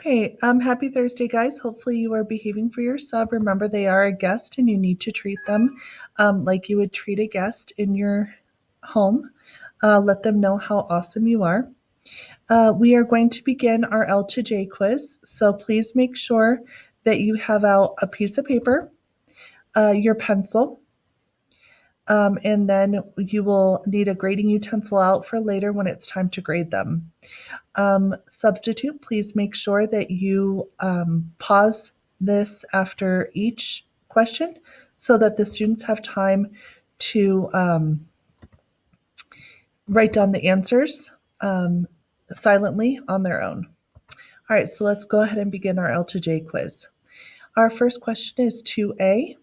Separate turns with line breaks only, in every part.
Okay, happy Thursday, guys. Hopefully you are behaving for your sub. Remember, they are a guest and you need to treat them like you would treat a guest in your home. Let them know how awesome you are. We are going to begin our L to J quiz, so please make sure that you have out a piece of paper, your pencil, and then you will need a grading utensil out for later when it's time to grade them. Substitute, please make sure that you pause this after each question so that the students have time to write down the answers silently on their own. All right, so let's go ahead and begin our L to J quiz. Our first question is 2A.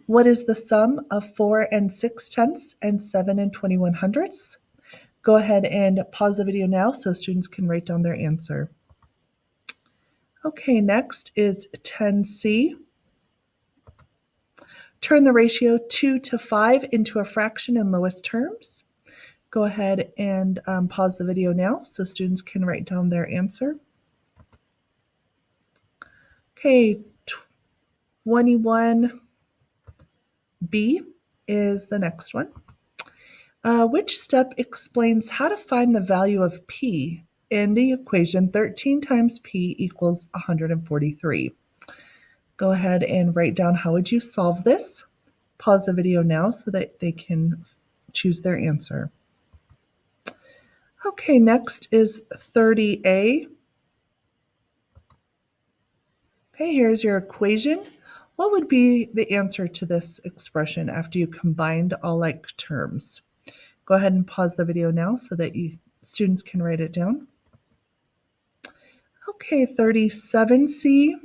What is the sum of 4 and 6/10 and 7 and 21/100? Go ahead and pause the video now so students can write down their answer. Okay, next is 10C. Turn the ratio 2 to 5 into a fraction in lowest terms. Go ahead and pause the video now so students can write down their answer. Okay, 21B is the next one. Which step explains how to find the value of P in the equation 13 times P equals 143? Go ahead and write down how would you solve this. Pause the video now so that they can choose their answer. Okay, next is 30A. Okay, here's your equation. What would be the answer to this expression after you combined all like terms? Go ahead and pause the video now so that students can write it down. Okay, 37C.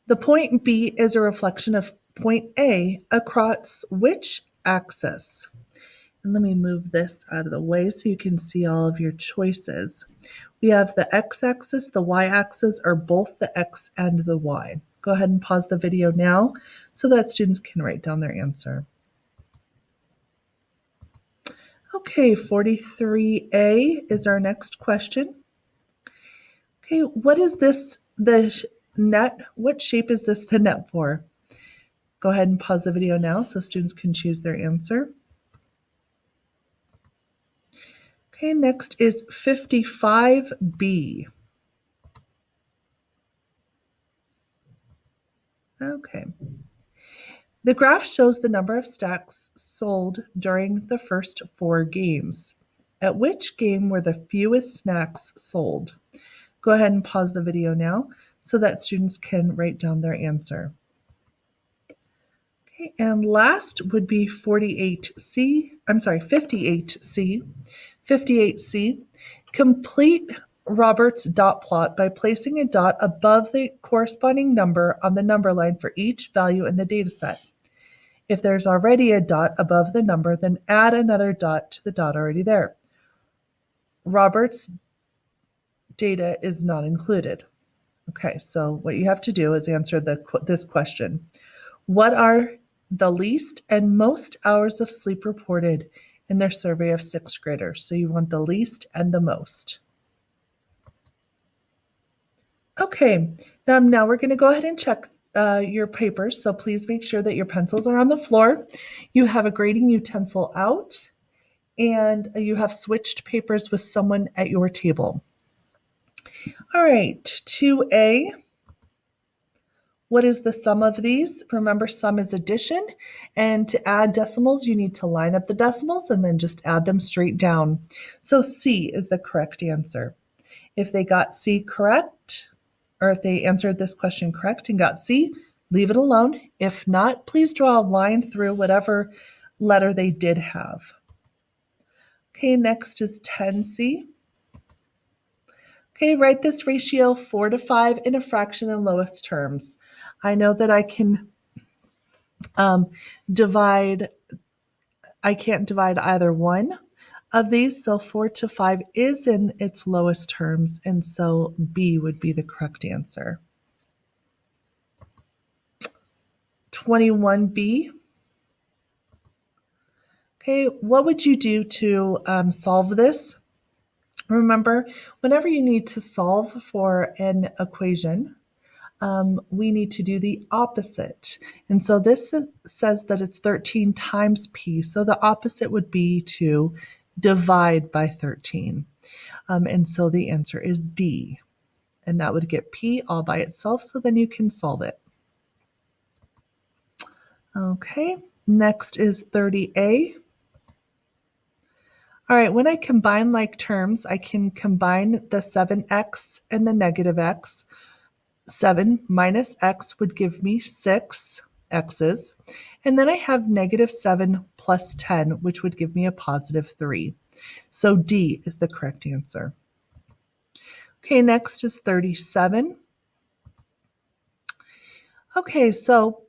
The point B is a reflection of point A across which axis? And let me move this out of the way so you can see all of your choices. We have the x-axis, the y-axis, or both the x and the y. Go ahead and pause the video now so that students can write down their answer. Okay, 43A is our next question. Okay, what is this, the net? What shape is this the net for? Go ahead and pause the video now so students can choose their answer. Okay, next is 55B. Okay. The graph shows the number of stacks sold during the first 4 games. At which game were the fewest snacks sold? Go ahead and pause the video now so that students can write down their answer. Okay, and last would be 58C. 58C. Complete Robert's dot plot by placing a dot above the corresponding number on the number line for each value in the dataset. If there's already a dot above the number, then add another dot to the dot already there. Robert's data is not included. Okay, so what you have to do is answer this question. What are the least and most hours of sleep reported in their survey of 6th graders? So you want the least and the most. Okay, now we're going to go ahead and check your papers. So please make sure that your pencils are on the floor. You have a grading utensil out, and you have switched papers with someone at your table. All right, 2A. What is the sum of these? Remember, sum is addition, and to add decimals, you need to line up the decimals and then just add them straight down. So C is the correct answer. If they got C correct, or if they answered this question correct and got C, leave it alone. If not, please draw a line through whatever letter they did have. Okay, next is 10C. Okay, write this ratio 4 to 5 in a fraction in lowest terms. I know that I can I can't divide either one of these, so 4 to 5 is in its lowest terms, and so B would be the correct answer. 21B. Okay, what would you do to solve this? Remember, whenever you need to solve for an equation, we need to do the opposite. And so this says that it's 13 times p, so the opposite would be to divide by 13. And so the answer is D. And that would get p all by itself, so then you can solve it. Okay, next is 30a. All right, when I combine like terms, I can combine the 7x and the negative x. 7 minus x would give me 6 x's. And then I have negative 7 plus 10, which would give me a positive 3. So D is the correct answer. Okay, next is 37. Okay, so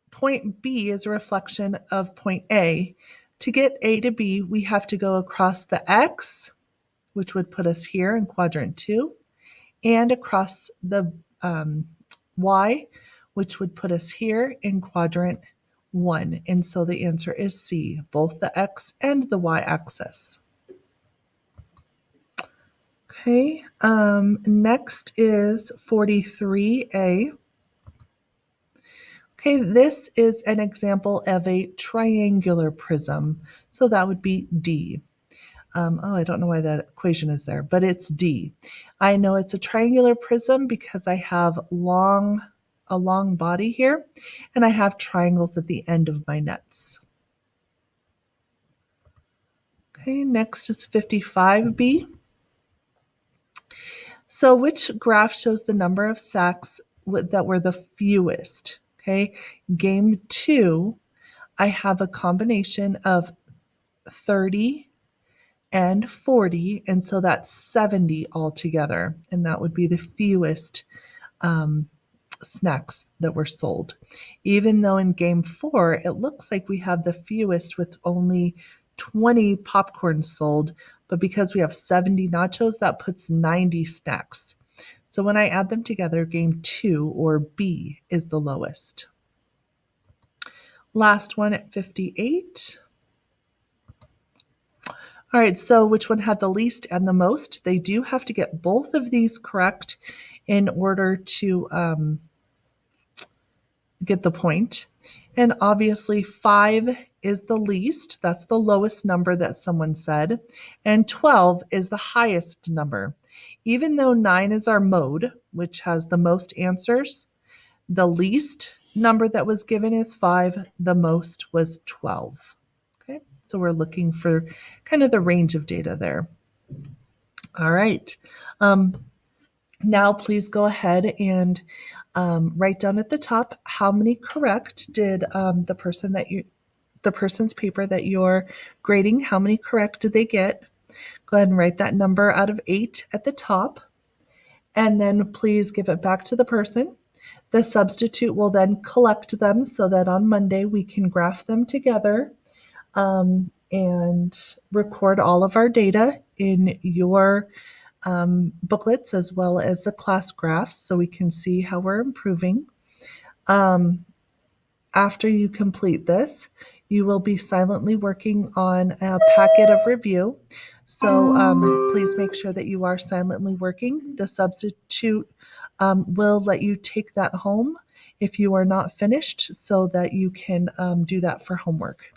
point B is a reflection of point A. To get A to B, we have to go across the x, which would put us here in quadrant 2, and across the y, which would put us here in quadrant 1. And so the answer is C, both the x and the y-axis. Okay, next is 43a. Okay, this is an example of a triangular prism, so that would be D. I don't know why that equation is there, but it's D. I know it's a triangular prism because I have a long body here, and I have triangles at the end of my nets. Okay, next is 55b. So which graph shows the number of sacks that were the fewest? Okay, game 2, I have a combination of 30 and 40, and so that's 70 altogether, and that would be the fewest snacks that were sold. Even though in game 4, it looks like we have the fewest with only 20 popcorn sold, but because we have 70 nachos, that puts 90 snacks. So when I add them together, game 2, or B, is the lowest. Last one at 58. All right, so which one had the least and the most? They do have to get both of these correct in order to get the point. And obviously 5 is the least. That's the lowest number that someone said. And 12 is the highest number. Even though 9 is our mode, which has the most answers, the least number that was given is 5. The most was 12. Okay, so we're looking for kind of the range of data there. All right. Now please go ahead and write down at the top how many correct did the person's paper that you're grading, how many correct did they get? Go ahead and write that number out of 8 at the top, and then please give it back to the person. The substitute will then collect them so that on Monday we can graph them together and record all of our data in your booklets as well as the class graphs so we can see how we're improving. After you complete this, you will be silently working on a packet of review. So please make sure that you are silently working. The substitute will let you take that home if you are not finished so that you can do that for homework.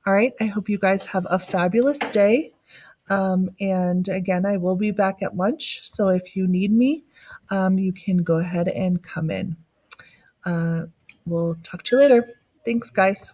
All right, I hope you guys have a fabulous day. And again, I will be back at lunch. So if you need me, you can go ahead and come in. We'll talk to you later. Thanks, guys.